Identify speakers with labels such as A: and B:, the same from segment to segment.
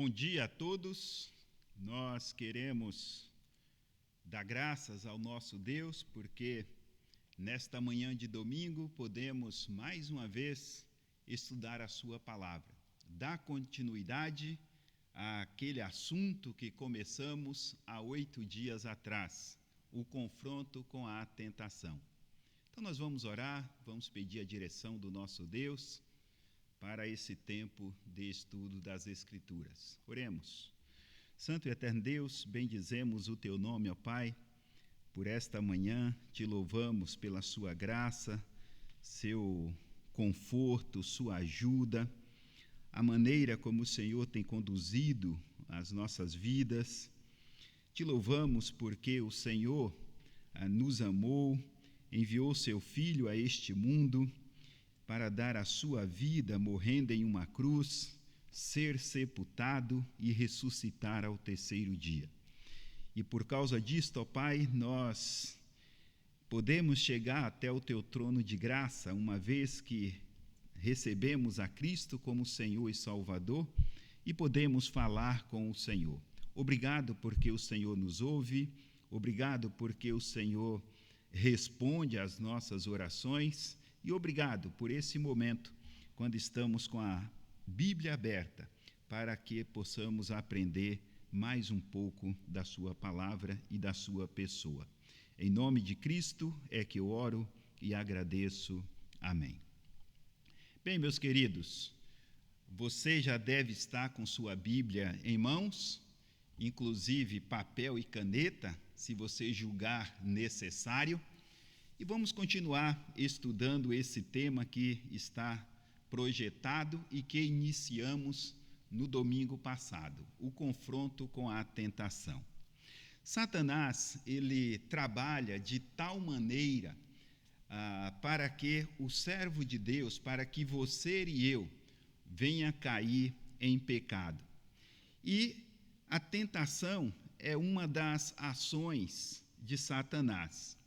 A: Bom dia a todos. Nós queremos dar graças ao nosso Deus, porque nesta manhã de domingo podemos mais uma vez estudar a sua palavra. Dar continuidade àquele assunto que começamos há 8 dias atrás, o confronto com a tentação. Então nós vamos orar, vamos pedir a direção do nosso Deus para esse tempo de estudo das Escrituras. Oremos. Santo e eterno Deus, bendizemos o Teu nome, ó Pai, por esta manhã, te louvamos pela Sua graça, Seu conforto, Sua ajuda, a maneira como o Senhor tem conduzido as nossas vidas. Te louvamos porque o Senhor nos amou, enviou Seu Filho a este mundo, para dar a sua vida morrendo em uma cruz, ser sepultado e ressuscitar ao terceiro dia. E por causa disto, ó Pai, nós podemos chegar até o Teu trono de graça, uma vez que recebemos a Cristo como Senhor e Salvador, e podemos falar com o Senhor. Obrigado porque o Senhor nos ouve, obrigado porque o Senhor responde às nossas orações, e obrigado por esse momento, quando estamos com a Bíblia aberta, para que possamos aprender mais um pouco da Sua palavra e da Sua pessoa. Em nome de Cristo é que eu oro e agradeço. Amém. Bem, meus queridos, você já deve estar com sua Bíblia em mãos, inclusive papel e caneta, se você julgar necessário. E vamos continuar estudando esse tema que está projetado e que iniciamos no domingo passado, o confronto com a tentação. Satanás, ele trabalha de tal maneira para que o servo de Deus, para que você e eu venha cair em pecado. E a tentação é uma das ações de Satanás.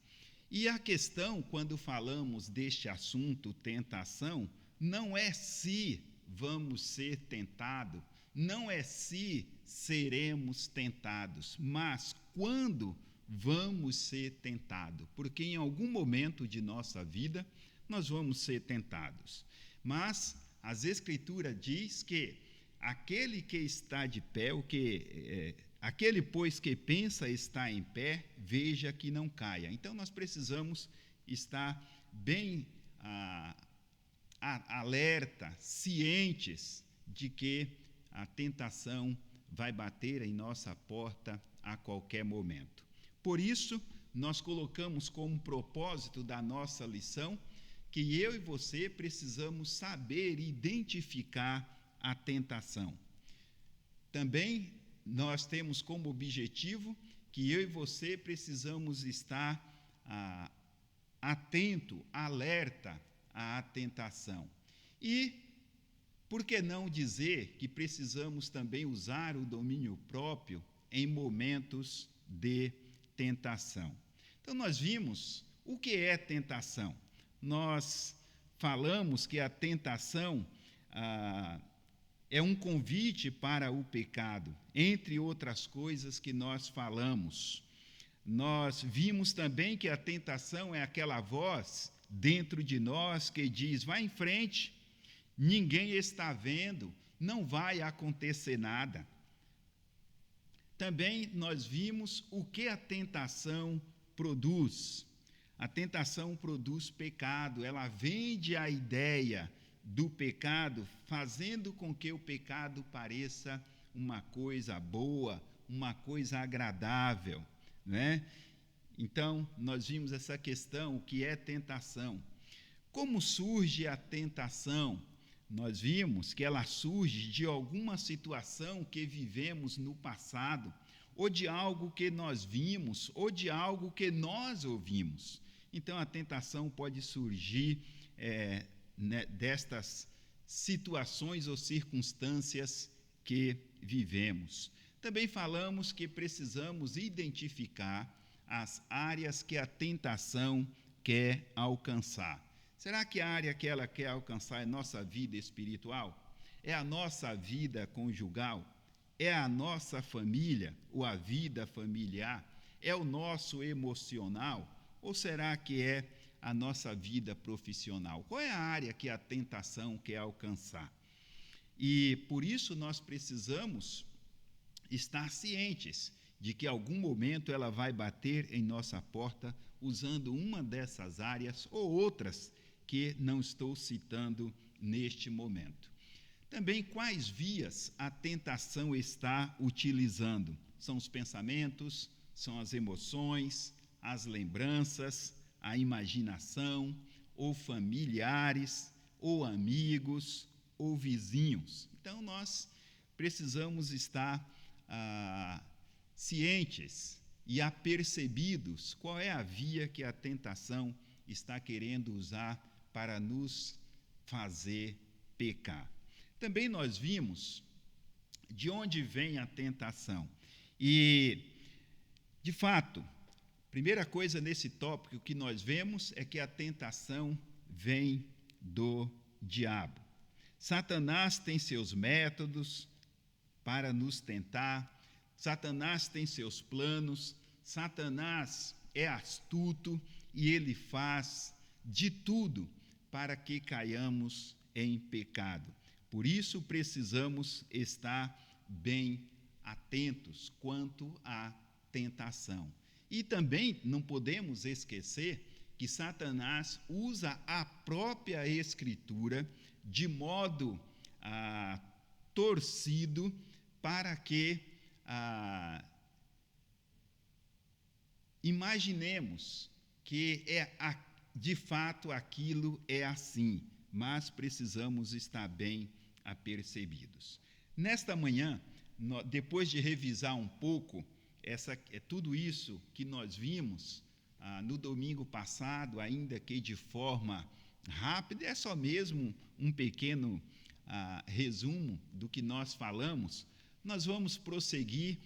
A: E a questão, quando falamos deste assunto, tentação, não é se vamos ser tentados, não é se seremos tentados, mas quando vamos ser tentados, porque em algum momento de nossa vida nós vamos ser tentados. Mas as Escrituras diz que aquele que está de pé, aquele, pois, que pensa estar em pé, veja que não caia. Então, nós precisamos estar bem alerta, cientes de que a tentação vai bater em nossa porta a qualquer momento. Por isso, nós colocamos como propósito da nossa lição que eu e você precisamos saber identificar a tentação. Também nós temos como objetivo que eu e você precisamos estar atento, alerta à tentação. E por que não dizer que precisamos também usar o domínio próprio em momentos de tentação? Então, nós vimos o que é tentação. Nós falamos que a tentação é um convite para o pecado, entre outras coisas que nós falamos. Nós vimos também que a tentação é aquela voz dentro de nós que diz: vai em frente, ninguém está vendo, não vai acontecer nada. Também nós vimos o que a tentação produz. A tentação produz pecado, ela vende a ideia do pecado, fazendo com que o pecado pareça uma coisa boa, uma coisa agradável, né? Então, nós vimos essa questão, o que é tentação. Como surge a tentação? Nós vimos que ela surge de alguma situação que vivemos no passado, ou de algo que nós vimos, ou de algo que nós ouvimos. Então, a tentação pode surgir destas situações ou circunstâncias que vivemos. Também falamos que precisamos identificar as áreas que a tentação quer alcançar. Será que a área que ela quer alcançar é nossa vida espiritual? É a nossa vida conjugal? É a nossa família, ou a vida familiar? É o nosso emocional? Ou será que é a nossa vida profissional? Qual é a área que a tentação quer alcançar? E por isso nós precisamos estar cientes de que em algum momento ela vai bater em nossa porta usando uma dessas áreas ou outras que não estou citando neste momento. Também quais vias a tentação está utilizando? São os pensamentos, são as emoções, as lembranças, a imaginação, ou familiares, ou amigos, ou vizinhos. Então, nós precisamos estar cientes e apercebidos qual é a via que a tentação está querendo usar para nos fazer pecar. Também nós vimos de onde vem a tentação. E, de fato, primeira coisa nesse tópico que nós vemos é que a tentação vem do diabo. Satanás tem seus métodos para nos tentar, Satanás tem seus planos, Satanás é astuto e ele faz de tudo para que caiamos em pecado. Por isso precisamos estar bem atentos quanto à tentação. E também não podemos esquecer que Satanás usa a própria Escritura de modo torcido para que imaginemos que de fato aquilo é assim, mas precisamos estar bem apercebidos. Nesta manhã, depois de revisar um pouco tudo isso que nós vimos no domingo passado, ainda que de forma rápida, é só mesmo um pequeno resumo do que nós falamos, nós vamos prosseguir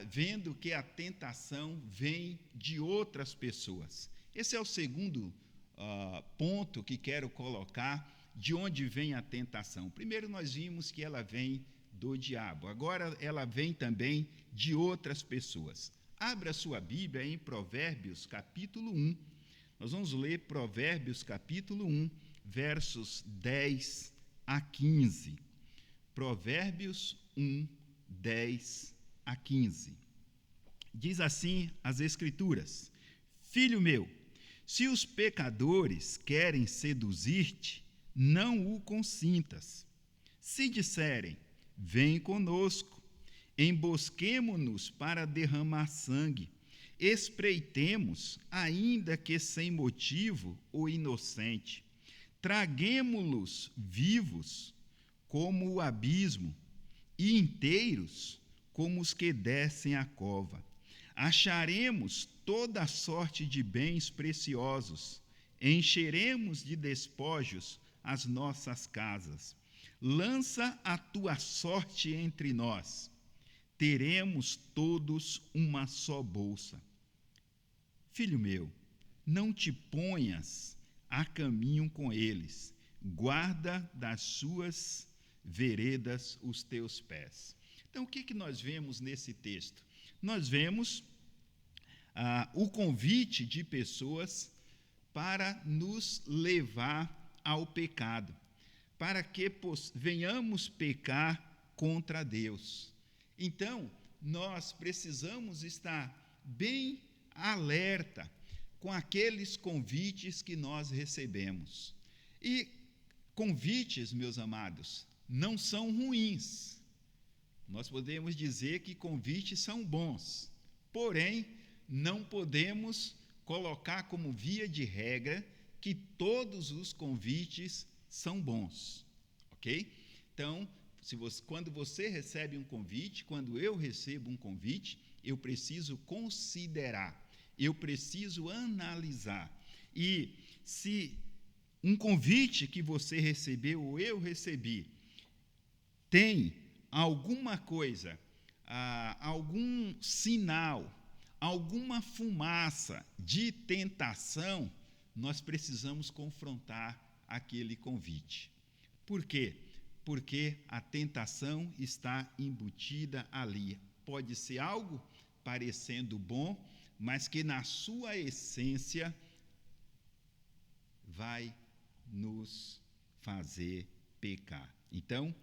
A: vendo que a tentação vem de outras pessoas. Esse é o segundo ponto que quero colocar, de onde vem a tentação. Primeiro nós vimos que ela vem do diabo, agora ela vem também de outras pessoas. Abra sua Bíblia em Provérbios capítulo 1, nós vamos ler Provérbios capítulo 1, versos 10 a 15. Provérbios 1, 10 a 15. Diz assim as Escrituras: Filho meu, se os pecadores querem seduzir-te, não o consintas. Se disserem, vem conosco, embosquemo-nos para derramar sangue, espreitemos, ainda que sem motivo, o inocente, traguemo-los vivos como o abismo, e inteiros como os que descem a cova. Acharemos toda sorte de bens preciosos, encheremos de despojos as nossas casas. Lança a tua sorte entre nós, teremos todos uma só bolsa. Filho meu, não te ponhas a caminho com eles, guarda das suas veredas os teus pés. Então, o que nós vemos nesse texto? Nós vemos o convite de pessoas para nos levar ao pecado, para que venhamos pecar contra Deus. Então, nós precisamos estar bem alerta com aqueles convites que nós recebemos. E convites, meus amados, não são ruins. Nós podemos dizer que convites são bons, porém, não podemos colocar como via de regra que todos os convites são bons, ok? Então, quando você recebe um convite, quando eu recebo um convite, eu preciso considerar, eu preciso analisar. E se um convite que você recebeu ou eu recebi tem alguma coisa, algum sinal, alguma fumaça de tentação, nós precisamos confrontar aquele convite. Por quê? porque a tentação está embutida ali. Pode ser algo parecendo bom, mas que na sua essência vai nos fazer pecar. Então,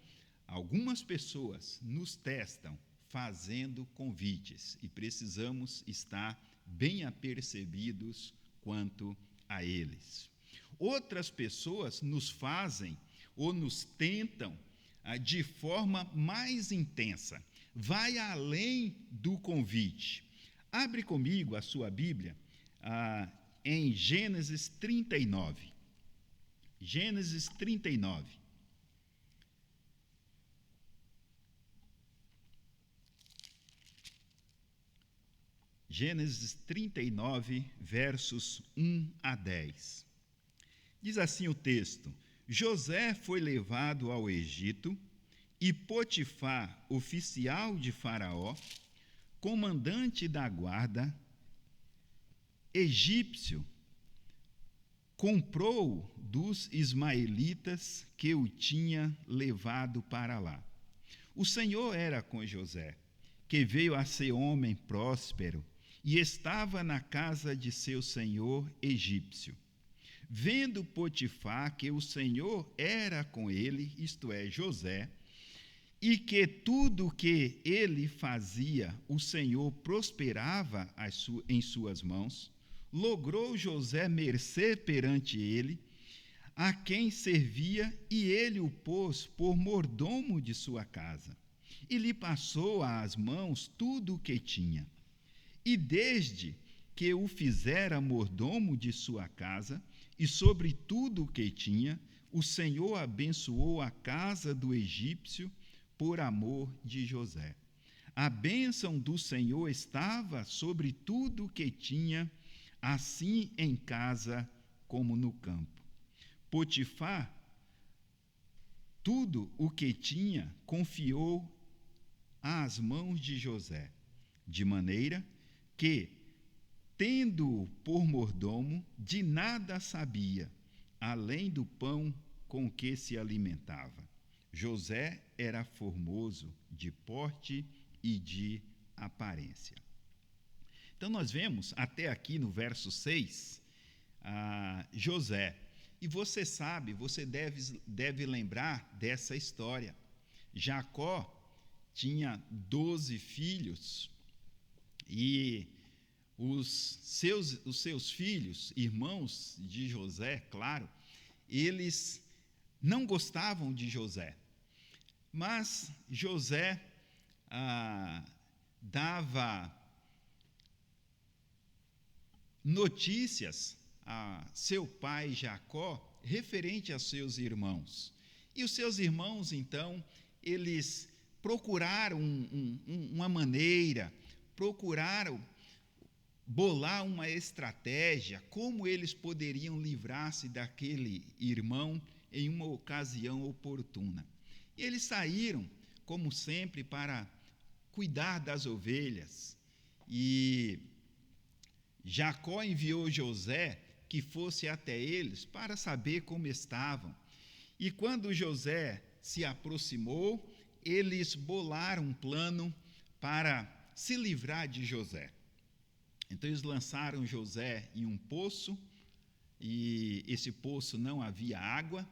A: algumas pessoas nos testam fazendo convites e precisamos estar bem apercebidos quanto a eles. Outras pessoas nos fazem ou nos tentam de forma mais intensa, vai além do convite. Abre comigo a sua Bíblia em Gênesis 39. Gênesis 39. Gênesis 39, versos 1 a 10. Diz assim o texto: José foi levado ao Egito, e Potifar, oficial de Faraó, comandante da guarda, egípcio, comprou dos ismaelitas que o tinha levado para lá. O Senhor era com José, que veio a ser homem próspero, e estava na casa de seu senhor egípcio. Vendo Potifar que o Senhor era com ele, isto é, José, e que tudo o que ele fazia, o Senhor prosperava em suas mãos, logrou José mercê perante ele, a quem servia, e ele o pôs por mordomo de sua casa, e lhe passou às mãos tudo o que tinha. E desde que o fizera mordomo de sua casa, e sobre tudo o que tinha, o Senhor abençoou a casa do egípcio por amor de José. A bênção do Senhor estava sobre tudo o que tinha, assim em casa como no campo. Potifar, tudo o que tinha, confiou às mãos de José, de maneira que, tendo-o por mordomo, de nada sabia, além do pão com que se alimentava. José era formoso de porte e de aparência. Então, nós vemos até aqui no verso 6, José. E você sabe, você deve lembrar dessa história. Jacó tinha 12 filhos e os seus filhos, irmãos de José, claro, eles não gostavam de José. Mas José dava notícias a seu pai Jacó referente a seus irmãos. E os seus irmãos, então, eles procuraram uma maneira, procuraram bolar uma estratégia, como eles poderiam livrar-se daquele irmão em uma ocasião oportuna. E eles saíram, como sempre, para cuidar das ovelhas. E Jacó enviou José que fosse até eles para saber como estavam. E quando José se aproximou, eles bolaram um plano para se livrar de José. Então eles lançaram José em um poço, e esse poço não havia água,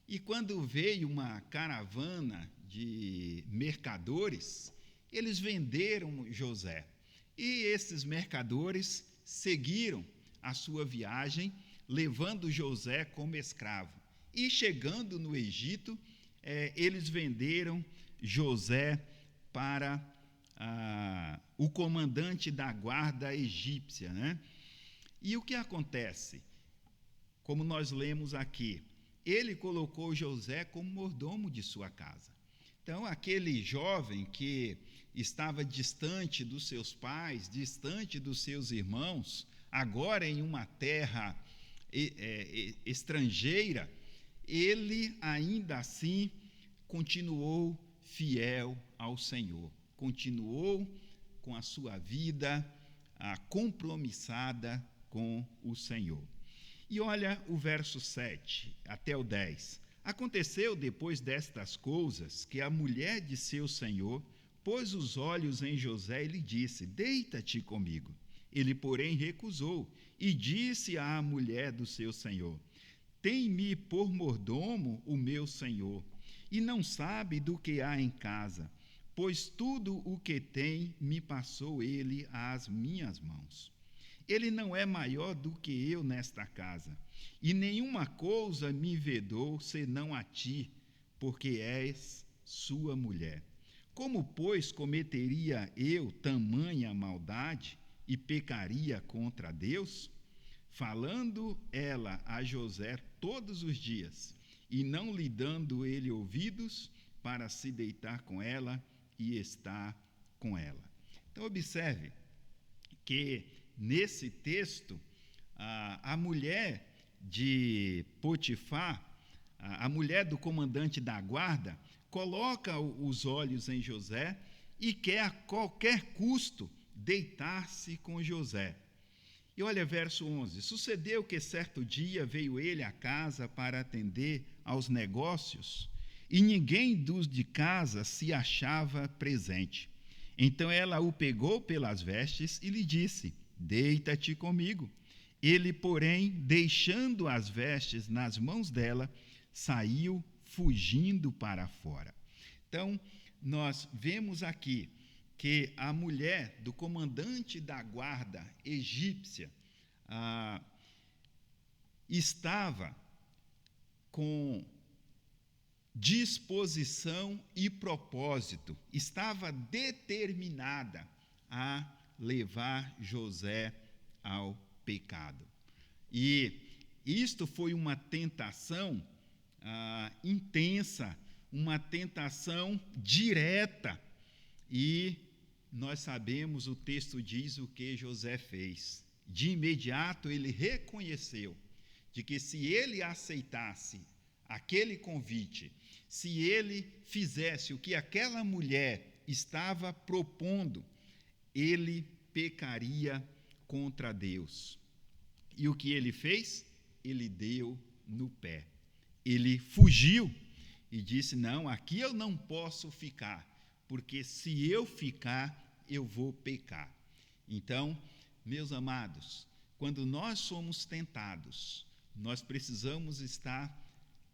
A: e quando veio uma caravana de mercadores, eles venderam José. E esses mercadores seguiram a sua viagem, levando José como escravo. E chegando no Egito, eles venderam José para o comandante da guarda egípcia, né? E o que acontece? Como nós lemos aqui, ele colocou José como mordomo de sua casa. Então, aquele jovem que estava distante dos seus pais, distante dos seus irmãos, agora em uma terra estrangeira, ele ainda assim continuou fiel ao Senhor, continuou com a sua vida compromissada com o Senhor. E olha o verso 7 até o 10. Aconteceu depois destas coisas que a mulher de seu senhor pôs os olhos em José e lhe disse: deita-te comigo. Ele, porém, recusou e disse à mulher do seu senhor: tem-me por mordomo o meu senhor, e não sabe do que há em casa, pois tudo o que tem me passou ele às minhas mãos. Ele não é maior do que eu nesta casa, e nenhuma coisa me vedou senão a ti, porque és sua mulher. Como, pois, cometeria eu tamanha maldade e pecaria contra Deus? Falando ela a José todos os dias, e não lhe dando ele ouvidos para se deitar com ela e estar com ela. Então, observe que nesse texto, a mulher de Potifar, a mulher do comandante da guarda, coloca os olhos em José e quer a qualquer custo deitar-se com José. E olha verso 11: sucedeu que certo dia veio ele à casa para atender aos negócios, e ninguém dos de casa se achava presente. Então ela o pegou pelas vestes e lhe disse: deita-te comigo. Ele, porém, deixando as vestes nas mãos dela, saiu fugindo para fora. Então, nós vemos aqui que a mulher do comandante da guarda egípcia estava com disposição e propósito, estava determinada a levar José ao pecado. E isto foi uma tentação intensa, uma tentação direta. E nós sabemos, o texto diz o que José fez. De imediato ele reconheceu de que se ele aceitasse aquele convite, se ele fizesse o que aquela mulher estava propondo, ele pecaria contra Deus. E o que ele fez? Ele deu no pé. Ele fugiu e disse: não, aqui eu não posso ficar, porque se eu ficar, eu vou pecar. Então, meus amados, quando nós somos tentados, nós precisamos estar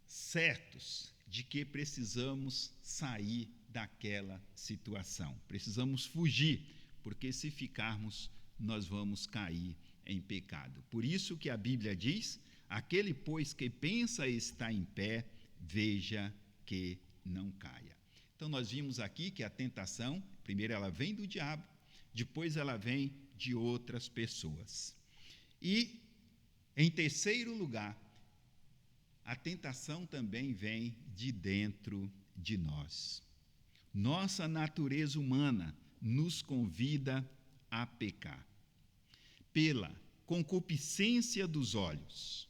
A: certos de que precisamos sair daquela situação. Precisamos fugir, porque se ficarmos, nós vamos cair em pecado. Por isso que a Bíblia diz: aquele, pois, que pensa estar em pé, veja que não caia. Então, nós vimos aqui que a tentação, primeiro ela vem do diabo, depois ela vem de outras pessoas. E, em terceiro lugar, a tentação também vem de dentro de nós. Nossa natureza humana nos convida a pecar pela concupiscência dos olhos.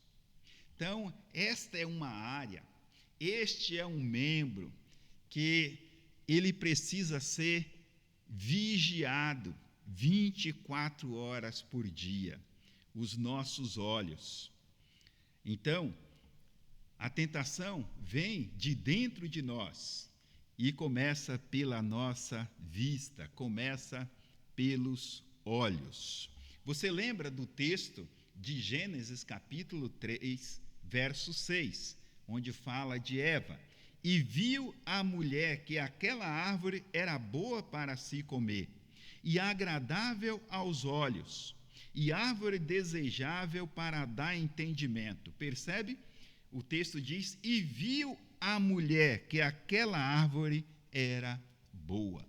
A: Então, esta é uma área, este é um membro que ele precisa ser vigiado 24 horas por dia, os nossos olhos. Então, a tentação vem de dentro de nós e começa pela nossa vista, começa pelos olhos. Você lembra do texto de Gênesis capítulo 3, verso 6, onde fala de Eva: e viu a mulher que aquela árvore era boa para se comer, e agradável aos olhos, e árvore desejável para dar entendimento. Percebe? O texto diz: e viu a mulher que aquela árvore era boa.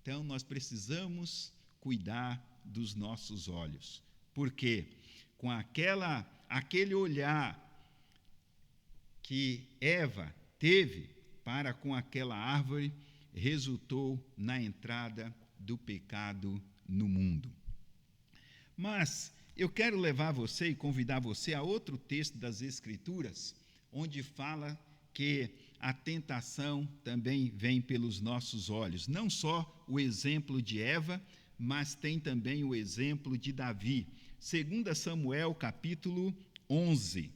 A: Então, nós precisamos cuidar dos nossos olhos, porque com aquele olhar que Eva teve para com aquela árvore, resultou na entrada do pecado no mundo. Mas eu quero levar você e convidar você a outro texto das Escrituras, onde fala que a tentação também vem pelos nossos olhos. Não só o exemplo de Eva, mas tem também o exemplo de Davi. 2 Samuel, capítulo 11,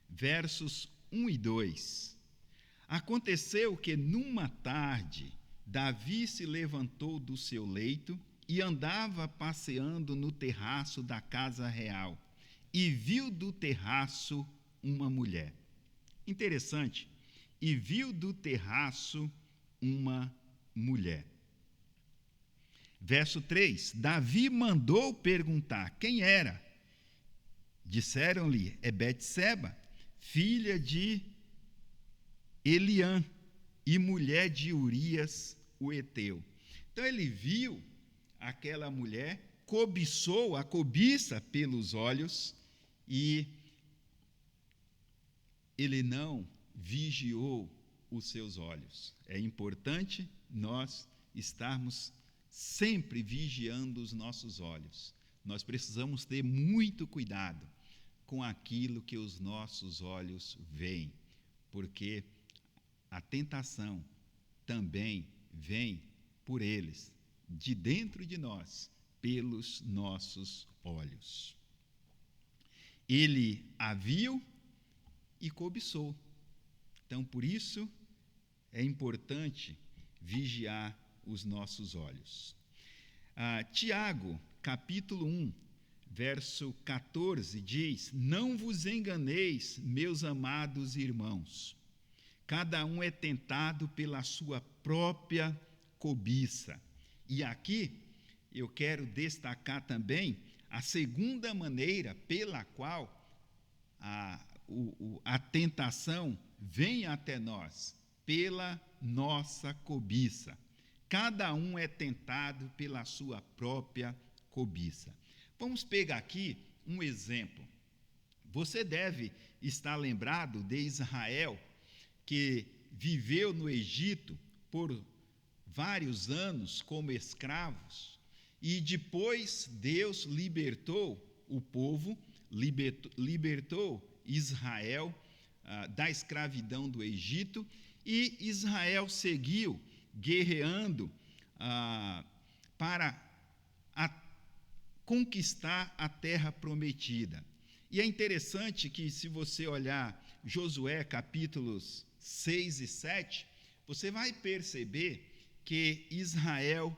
A: versos 1 e 2. Aconteceu que, numa tarde, Davi se levantou do seu leito e andava passeando no terraço da casa real, e viu do terraço uma mulher. Interessante. E viu do terraço uma mulher. Verso 3. Davi mandou perguntar quem era. Disseram-lhe, é Betseba, filha de Eliã e mulher de Urias, o heteu. Então ele viu aquela mulher, cobiçou a cobiça pelos olhos e ele não vigiou os seus olhos. É importante nós estarmos sempre vigiando os nossos olhos. Nós precisamos ter muito cuidado com aquilo que os nossos olhos veem, porque a tentação também vem por eles, de dentro de nós, pelos nossos olhos. Ele a viu e cobiçou. Então, por isso, é importante vigiar os nossos olhos. Tiago, capítulo 1, verso 14, diz: Não vos enganeis, meus amados irmãos. Cada um é tentado pela sua própria cobiça. E aqui eu quero destacar também a segunda maneira pela qual a tentação vem até nós, pela nossa cobiça. Cada um é tentado pela sua própria cobiça. Vamos pegar aqui um exemplo. Você deve estar lembrado de Israel, que viveu no Egito por vários anos como escravos, e depois Deus libertou o povo, libertou Israel da escravidão do Egito, e Israel seguiu guerreando para conquistar a terra prometida. E é interessante que, se você olhar Josué capítulos 6 e 7, você vai perceber que Israel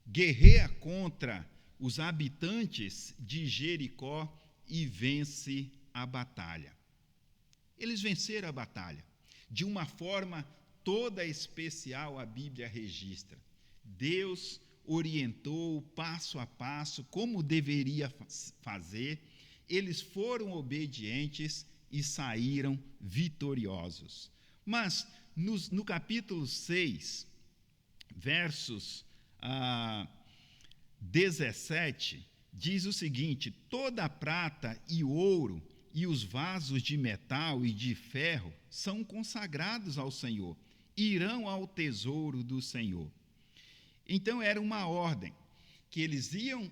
A: guerreia contra os habitantes de Jericó e vence a batalha. Eles venceram a batalha. De uma forma toda especial, a Bíblia registra. Deus orientou passo a passo como deveria fazer. Eles foram obedientes e saíram vitoriosos. Mas, no capítulo 6, versos 17, diz o seguinte: toda a prata e ouro e os vasos de metal e de ferro são consagrados ao Senhor, irão ao tesouro do Senhor. Então era uma ordem que eles iam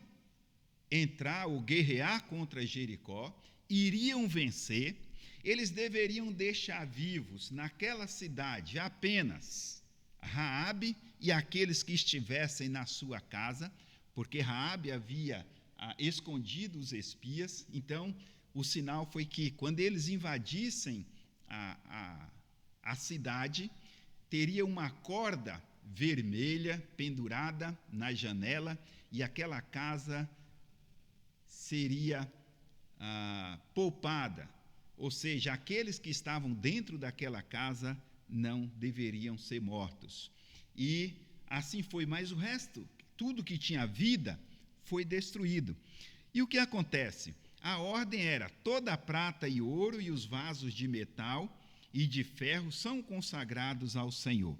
A: entrar ou guerrear contra Jericó, iriam vencer, eles deveriam deixar vivos naquela cidade apenas Raabe e aqueles que estivessem na sua casa, porque Raabe havia escondido os espias. Então, o sinal foi que, quando eles invadissem a cidade, teria uma corda vermelha pendurada na janela e aquela casa seria poupada. Ou seja, aqueles que estavam dentro daquela casa não deveriam ser mortos. E assim foi, mas o resto, tudo que tinha vida, foi destruído. E o que acontece? A ordem era: toda a prata e ouro e os vasos de metal e de ferro são consagrados ao Senhor.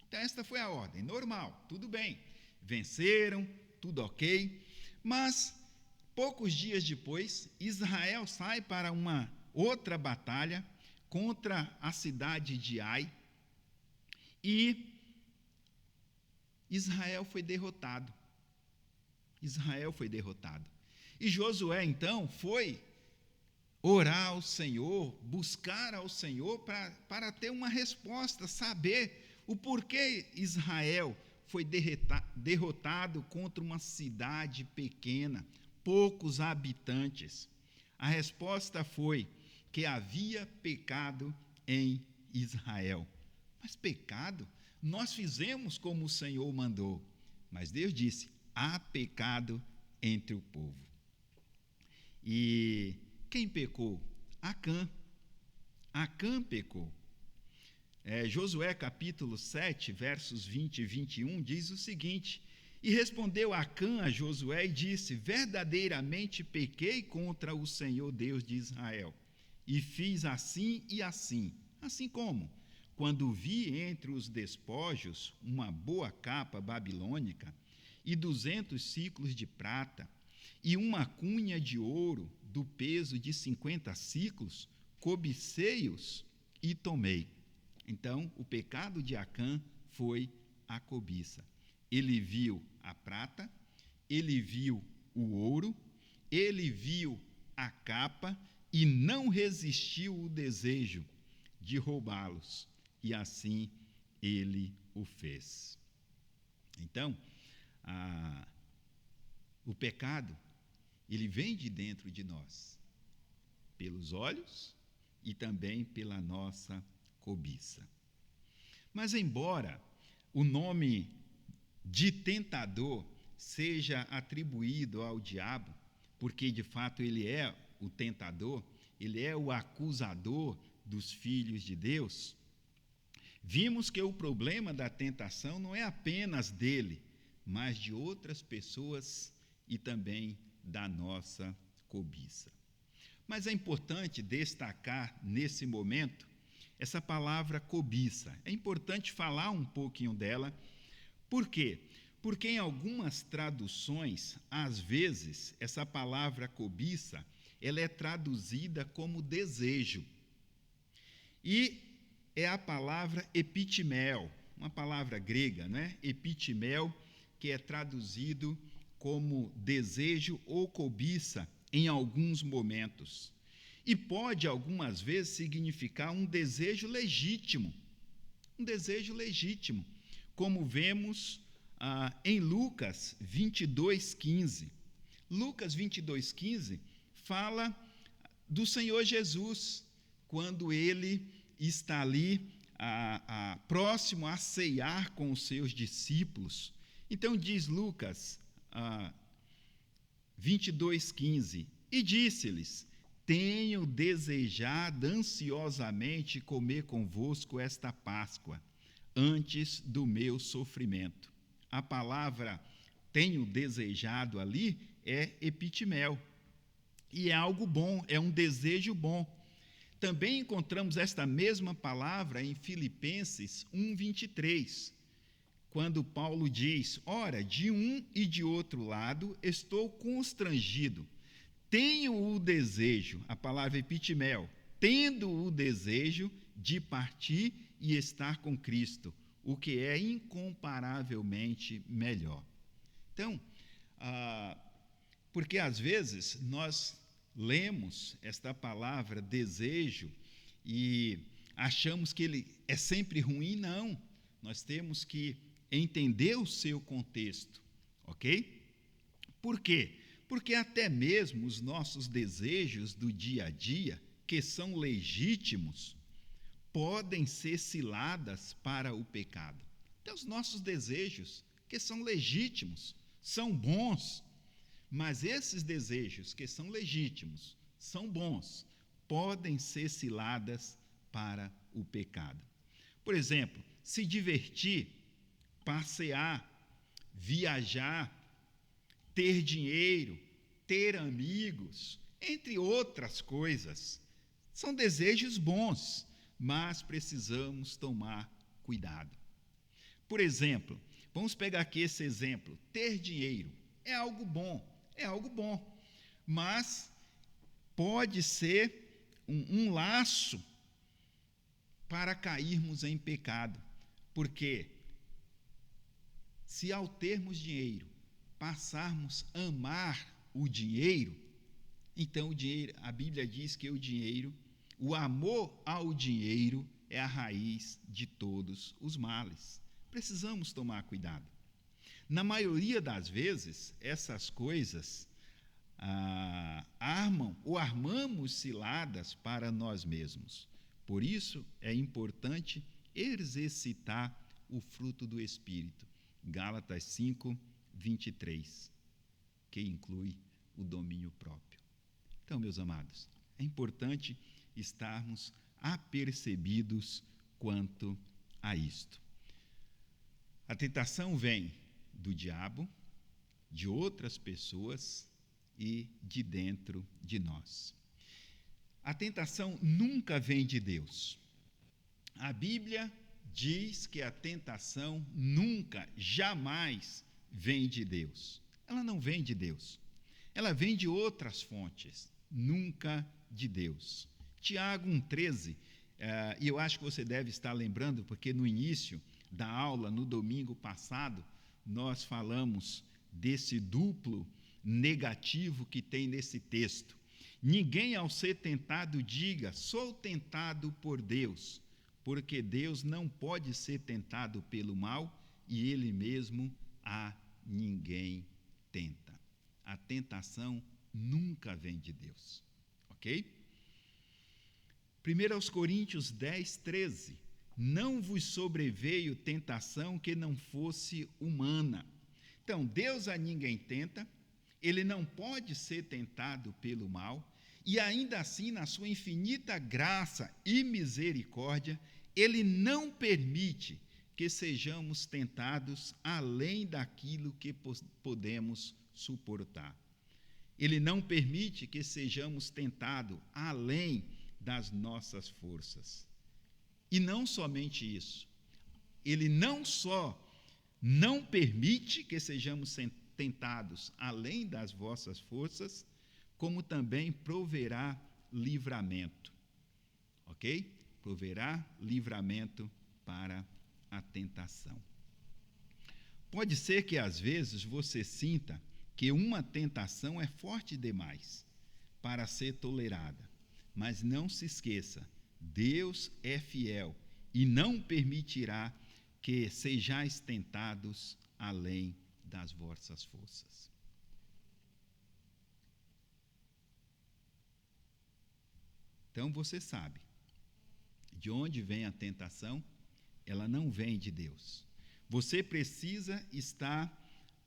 A: Então, esta foi a ordem, normal, tudo bem. Venceram, tudo ok. Mas, poucos dias depois, Israel sai para uma outra batalha contra a cidade de Ai, e Israel foi derrotado. Israel foi derrotado. E Josué, então, foi orar ao Senhor, buscar ao Senhor para ter uma resposta, saber o porquê Israel foi derrotado contra uma cidade pequena, poucos habitantes. A resposta foi que havia pecado em Israel. Mas pecado? Nós fizemos como o Senhor mandou. Mas Deus disse: há pecado entre o povo. E quem pecou? Acã. Acã pecou. Josué capítulo 7, versos 20 e 21, diz o seguinte: e respondeu Acã a Josué e disse: verdadeiramente pequei contra o Senhor Deus de Israel, e fiz assim e assim. Assim como? Quando vi entre os despojos uma boa capa babilônica, e 200 siclos de prata, e uma cunha de ouro do peso de 50 siclos, cobicei-os e tomei. Então, o pecado de Acã foi a cobiça. Ele viu a prata, ele viu o ouro, ele viu a capa e não resistiu o desejo de roubá-los. E assim ele o fez. Então, o pecado, ele vem de dentro de nós, pelos olhos e também pela nossa cobiça. Mas embora o nome de tentador seja atribuído ao diabo, porque de fato ele é o tentador, ele é o acusador dos filhos de Deus, vimos que o problema da tentação não é apenas dele, mas de outras pessoas e também da nossa cobiça. Mas é importante destacar nesse momento essa palavra cobiça. É importante falar um pouquinho dela. Por quê? Porque em algumas traduções, às vezes, essa palavra cobiça, ela é traduzida como desejo. E é a palavra epitimel, uma palavra grega, né? Epitimel, que é traduzido como desejo ou cobiça em alguns momentos. E pode, algumas vezes, significar um desejo legítimo. Um desejo legítimo, como vemos em Lucas 22:15. Lucas 22:15 fala do Senhor Jesus, quando ele está ali próximo a ceiar com os seus discípulos. Então diz Lucas 22:15, e disse-lhes: tenho desejado ansiosamente comer convosco esta Páscoa, antes do meu sofrimento. A palavra tenho desejado ali é epitimel, e é algo bom, é um desejo bom. Também encontramos esta mesma palavra em Filipenses 1:23, quando Paulo diz: ora, de um e de outro lado estou constrangido, tenho o desejo, a palavra epitimel, tendo o desejo de partir e estar com Cristo, o que é incomparavelmente melhor. Então, porque às vezes nós lemos esta palavra desejo e achamos que ele é sempre ruim. Não, nós temos que entender o seu contexto, ok? Por quê? Porque até mesmo os nossos desejos do dia a dia, que são legítimos, podem ser ciladas para o pecado. Então, os nossos desejos, que são legítimos, são bons, mas esses desejos, que são legítimos, são bons, podem ser ciladas para o pecado. Por exemplo, se divertir, passear, viajar, ter dinheiro, ter amigos, entre outras coisas, são desejos bons, mas precisamos tomar cuidado. Por exemplo, vamos pegar aqui esse exemplo: ter dinheiro é algo bom, mas pode ser um laço para cairmos em pecado, porque se ao termos dinheiro passarmos a amar o dinheiro, então o dinheiro, a Bíblia diz que o amor ao dinheiro é a raiz de todos os males. Precisamos tomar cuidado. Na maioria das vezes, essas coisas armam ou armamos ciladas para nós mesmos. Por isso é importante exercitar o fruto do Espírito. Gálatas 5, 23, que inclui o domínio próprio. Então, meus amados, é importante estarmos apercebidos quanto a isto. A tentação vem do diabo, de outras pessoas e de dentro de nós. A tentação nunca vem de Deus. A Bíblia diz que a tentação nunca, jamais vem de Deus. Ela não vem de Deus. Ela vem de outras fontes, nunca de Deus. Tiago 1,13, e eu acho que você deve estar lembrando, porque no início da aula, no domingo passado, nós falamos desse duplo negativo que tem nesse texto. Ninguém, ao ser tentado, diga, sou tentado por Deus, porque Deus não pode ser tentado pelo mal e Ele mesmo a ninguém tenta. A tentação nunca vem de Deus, ok? 1 Coríntios 10, 13. Não vos sobreveio tentação que não fosse humana. Então, Deus a ninguém tenta, Ele não pode ser tentado pelo mal, e ainda assim, na sua infinita graça e misericórdia, Ele não permite que sejamos tentados além daquilo que podemos suportar. Ele não permite que sejamos tentados além das nossas forças. E não somente isso, Ele não só não permite que sejamos tentados além das vossas forças, como também proverá livramento, ok? Proverá livramento para a tentação. Pode ser que às vezes você sinta que uma tentação é forte demais para ser tolerada, mas não se esqueça, Deus é fiel e não permitirá que sejais tentados além das vossas forças. Então você sabe, de onde vem a tentação? Ela não vem de Deus. Você precisa estar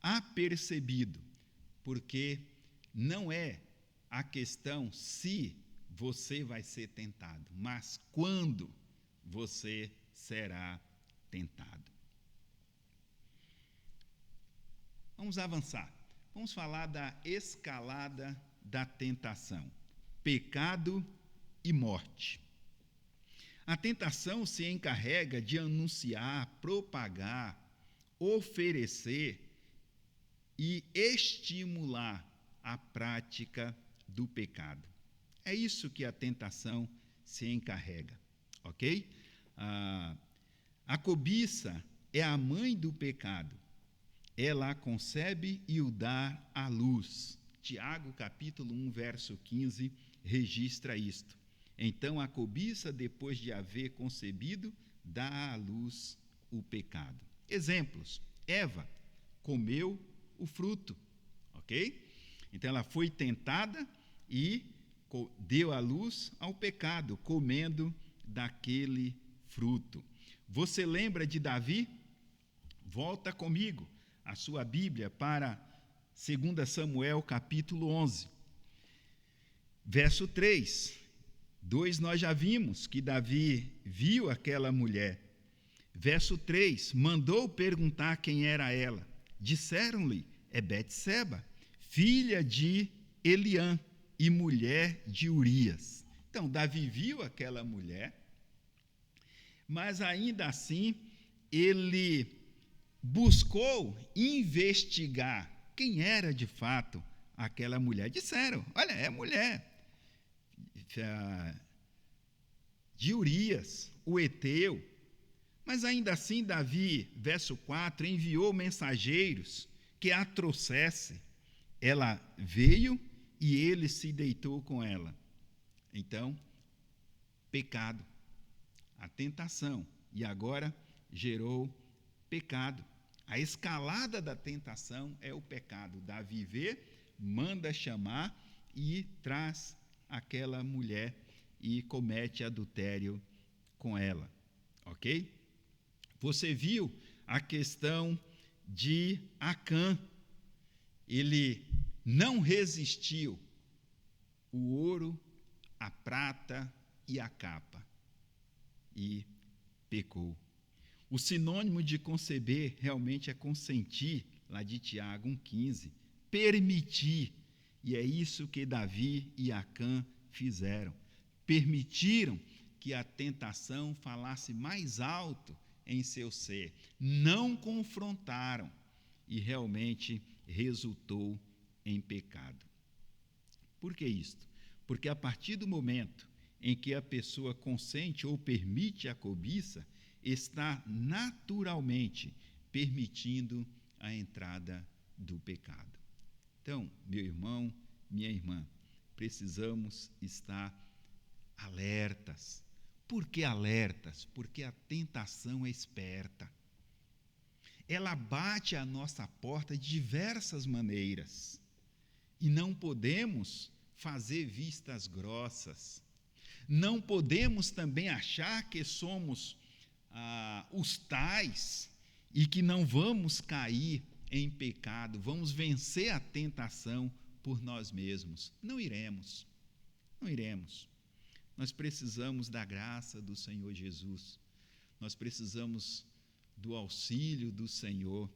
A: apercebido, porque não é a questão se você vai ser tentado, mas quando você será tentado. Vamos avançar. Vamos falar da escalada da tentação. Pecado e morte. A tentação se encarrega de anunciar, propagar, oferecer e estimular a prática do pecado. É isso que a tentação se encarrega, ok? A cobiça é a mãe do pecado. Ela a concebe e o dá à luz. Tiago, capítulo 1, verso 15, registra isto. Então, a cobiça, depois de haver concebido, dá à luz o pecado. Exemplos. Eva comeu o fruto, ok? Então, ela foi tentada e deu à luz ao pecado, comendo daquele fruto. Você lembra de Davi? Volta comigo a sua Bíblia para 2 Samuel, capítulo 11. Verso 3. 2, nós já vimos que Davi viu aquela mulher. Verso 3, mandou perguntar quem era ela. Disseram-lhe, é Betseba, filha de Eliã e mulher de Urias. Então, Davi viu aquela mulher, mas ainda assim, ele buscou investigar quem era de fato aquela mulher. Disseram, olha, é mulher de Urias, o Eteu. Mas ainda assim, Davi, verso 4, enviou mensageiros que a trouxessem. Ela veio e ele se deitou com ela. Então, pecado, a tentação, e agora gerou pecado. A escalada da tentação é o pecado. Davi vê, manda chamar e traz aquela mulher e comete adultério com ela, ok? Você viu a questão de Acã. Ele não resistiu o ouro, a prata e a capa e pecou. O sinônimo de conceber realmente é consentir, lá de Tiago 1,15, permitir. E é isso que Davi e Acã fizeram. Permitiram que a tentação falasse mais alto em seu ser. Não confrontaram e realmente resultou em pecado. Por que isto? Porque a partir do momento em que a pessoa consente ou permite a cobiça, está naturalmente permitindo a entrada do pecado. Então, meu irmão, minha irmã, precisamos estar alertas. Por que alertas? Porque a tentação é esperta. Ela bate à nossa porta de diversas maneiras. E não podemos fazer vistas grossas. Não podemos também achar que somos os tais e que não vamos cair em pecado, vamos vencer a tentação por nós mesmos. Não iremos. Não iremos. Nós precisamos da graça do Senhor Jesus. Nós precisamos do auxílio do Senhor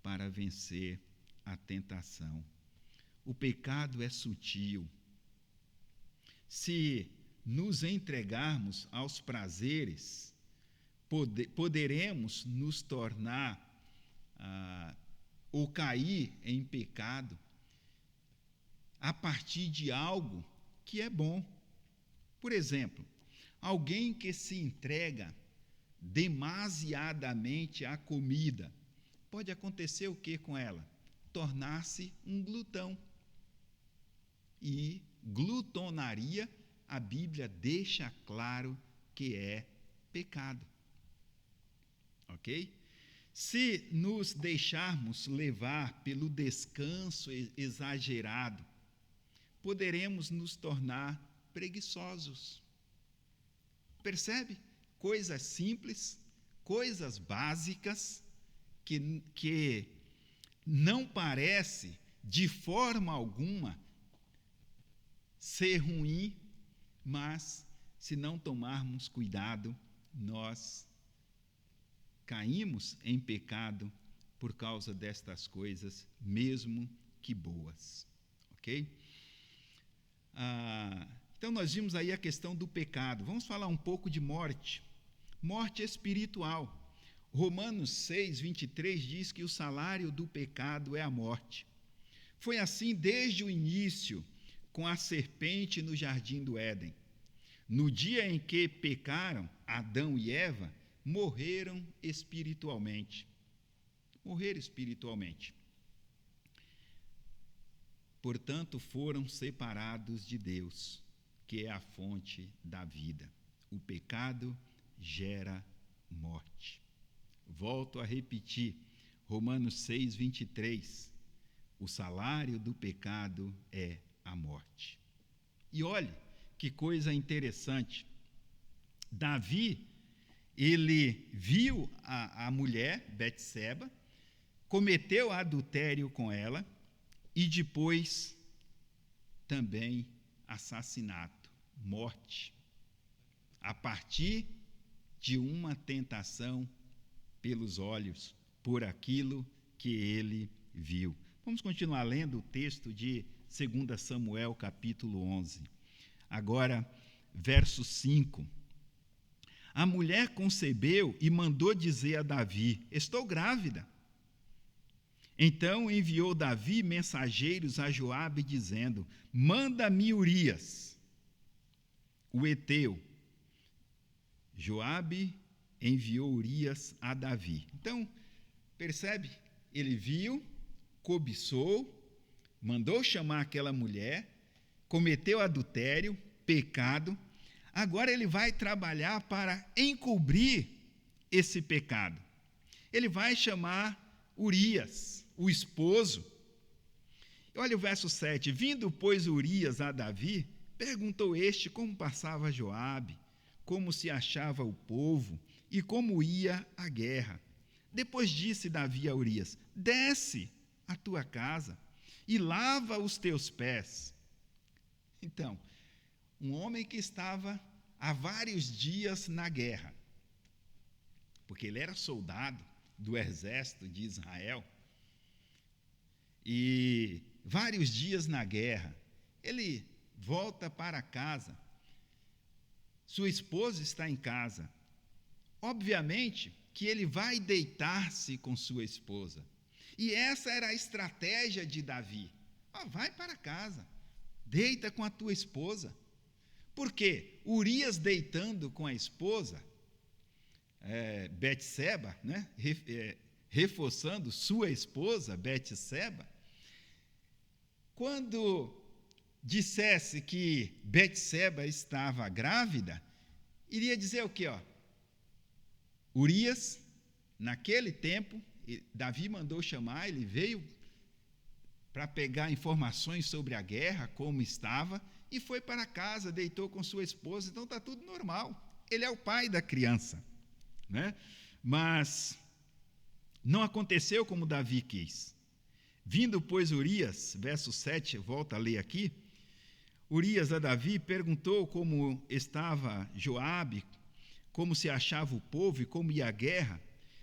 A: para vencer a tentação. O pecado é sutil. Se nos entregarmos aos prazeres, poderemos nos tornar ou cair em pecado a partir de algo que é bom. Por exemplo, alguém que se entrega demasiadamente à comida, pode acontecer o que com ela? Tornar-se um glutão. E glutonaria, a Bíblia deixa claro que é pecado. Ok? Se nos deixarmos levar pelo descanso exagerado, poderemos nos tornar preguiçosos. Percebe? Coisas simples, coisas básicas, que não parece de forma alguma ser ruim, mas se não tomarmos cuidado, nós caímos em pecado por causa destas coisas, mesmo que boas. Ok? Então, nós vimos aí a questão do pecado. Vamos falar um pouco de morte. Morte espiritual. Romanos 6, 23 diz que o salário do pecado é a morte. Foi assim desde o início, com a serpente no jardim do Éden. No dia em que pecaram, Adão e Eva morreram espiritualmente. Morreram espiritualmente. Portanto, foram separados de Deus, que é a fonte da vida. O pecado gera morte. Volto a repetir, Romanos 6, 23. O salário do pecado é a morte. E olhe que coisa interessante. Davi, ele viu a mulher, Betseba, cometeu adultério com ela e depois também assassinato, morte, a partir de uma tentação pelos olhos, por aquilo que ele viu. Vamos continuar lendo o texto de 2 Samuel, capítulo 11. Agora, verso 5. A mulher concebeu e mandou dizer a Davi: estou grávida. Então enviou Davi mensageiros a Joabe, dizendo: manda-me Urias, o heteu. Joabe enviou Urias a Davi. Então, percebe? Ele viu, cobiçou, mandou chamar aquela mulher, cometeu adultério, pecado. Agora ele vai trabalhar para encobrir esse pecado. Ele vai chamar Urias, o esposo. Olha o verso 7. Vindo, pois, Urias a Davi, perguntou este como passava Joabe, como se achava o povo e como ia a guerra. Depois disse Davi a Urias: desce à tua casa e lava os teus pés. Então, um homem que estava há vários dias na guerra, porque ele era soldado do exército de Israel, e vários dias na guerra, ele volta para casa, sua esposa está em casa. Obviamente que ele vai deitar-se com sua esposa. E essa era a estratégia de Davi. Vai para casa, deita com a tua esposa. Por quê? Urias deitando com a esposa, Betseba, né? Reforçando sua esposa, Betseba, quando dissesse que Betseba estava grávida, iria dizer o quê? Urias, naquele tempo, Davi mandou chamar, ele veio para pegar informações sobre a guerra, como estava, e foi para casa, deitou com sua esposa, então está tudo normal. Ele é o pai da criança, né? Mas não aconteceu como Davi quis. Vindo, pois, Urias, verso 7, volta a ler aqui, Urias a Davi perguntou como estava Joabe, como se achava o povo e como ia a guerra.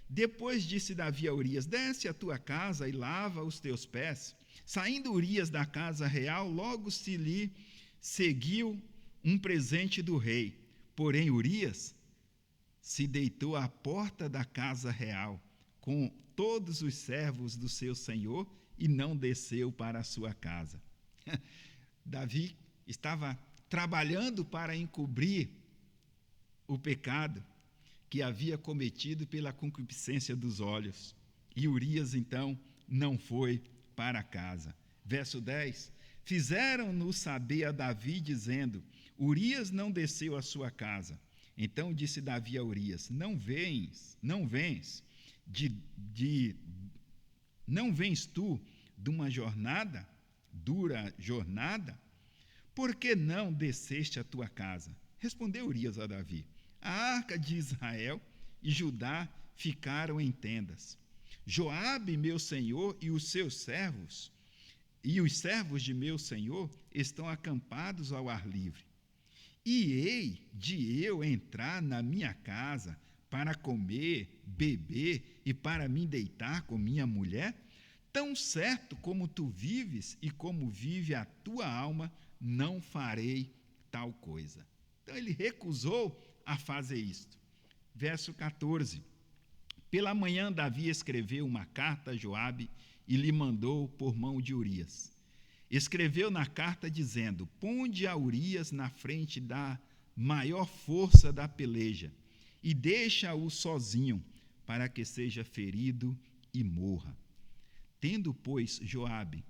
A: Depois disse Davi a Urias: desce à tua casa e lava os teus pés. Saindo Urias da casa real, logo se lhe seguiu um presente do rei. Porém, Urias se deitou à porta da casa real com todos os servos do seu senhor e não desceu para a sua casa. Davi estava trabalhando para encobrir o pecado que havia cometido pela concupiscência dos olhos. E Urias, então, não foi para casa. Verso 10. Fizeram-no saber a Davi, dizendo: Urias não desceu à sua casa. Então disse Davi a Urias: Não vens tu de uma dura jornada? Por que não desceste à tua casa? Respondeu Urias a Davi: A arca de Israel e Judá ficaram em tendas. Joabe, meu senhor, e os seus servos, e os servos de meu senhor, estão acampados ao ar livre. E hei de eu entrar na minha casa para comer, beber e para me deitar com minha mulher? Tão certo como tu vives e como vive a tua alma, não farei tal coisa. Então ele recusou a fazer isto. Verso 14. Pela manhã Davi escreveu uma carta a Joabe e lhe mandou por mão de Urias. Escreveu na carta dizendo: Ponde a Urias na frente da maior força da peleja e deixa-o sozinho, para que seja ferido e morra. Tendo, pois, Joabe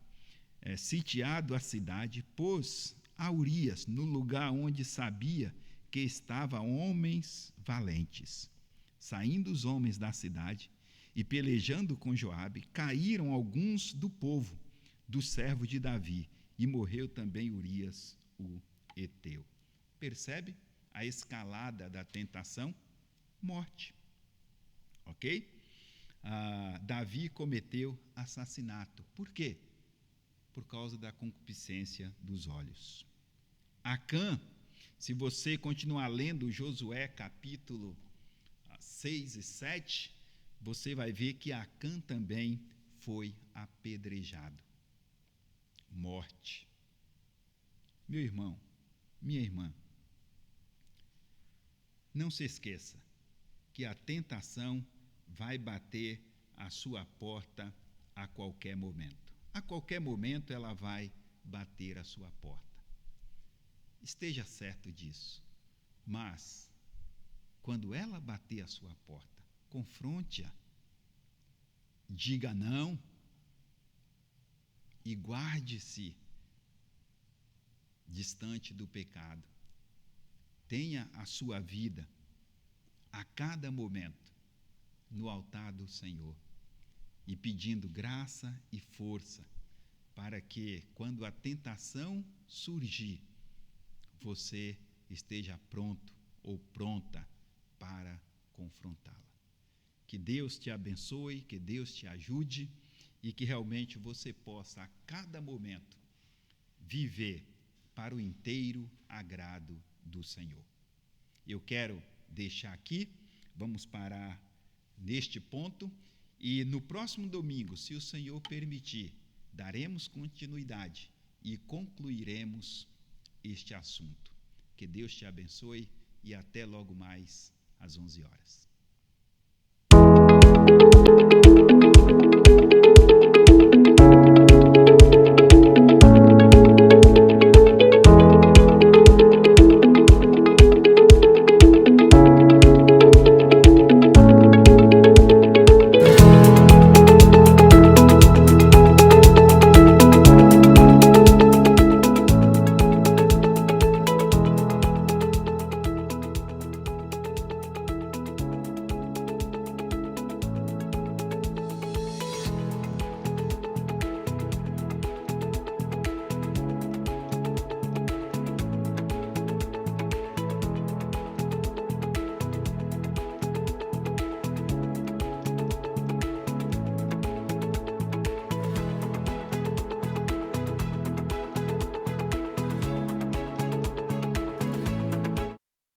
A: sitiado a cidade, pôs a Urias no lugar onde sabia que estavam homens valentes. Saindo os homens da cidade e pelejando com Joabe, caíram alguns do povo, do servo de Davi, e morreu também Urias, o heteu. Percebe a escalada da tentação? Morte. Ok? Davi cometeu assassinato. Por quê? Por causa da concupiscência dos olhos. Acã, se você continuar lendo Josué capítulo 6 e 7, você vai ver que Acã também foi apedrejado. Morte. Meu irmão, minha irmã, não se esqueça que a tentação vai bater à sua porta a qualquer momento. A qualquer momento ela vai bater à sua porta. Esteja certo disso. Mas, quando ela bater à sua porta, confronte-a. Diga não e guarde-se distante do pecado. Tenha a sua vida a cada momento no altar do Senhor e pedindo graça e força para que, quando a tentação surgir, você esteja pronto ou pronta para confrontá-la. Que Deus te abençoe, que Deus te ajude e que realmente você possa, a cada momento, viver para o inteiro agrado do Senhor. Eu quero deixar aqui, vamos parar neste ponto, e no próximo domingo, se o Senhor permitir, daremos continuidade e concluiremos este assunto. Que Deus te abençoe e até logo mais às 11 horas.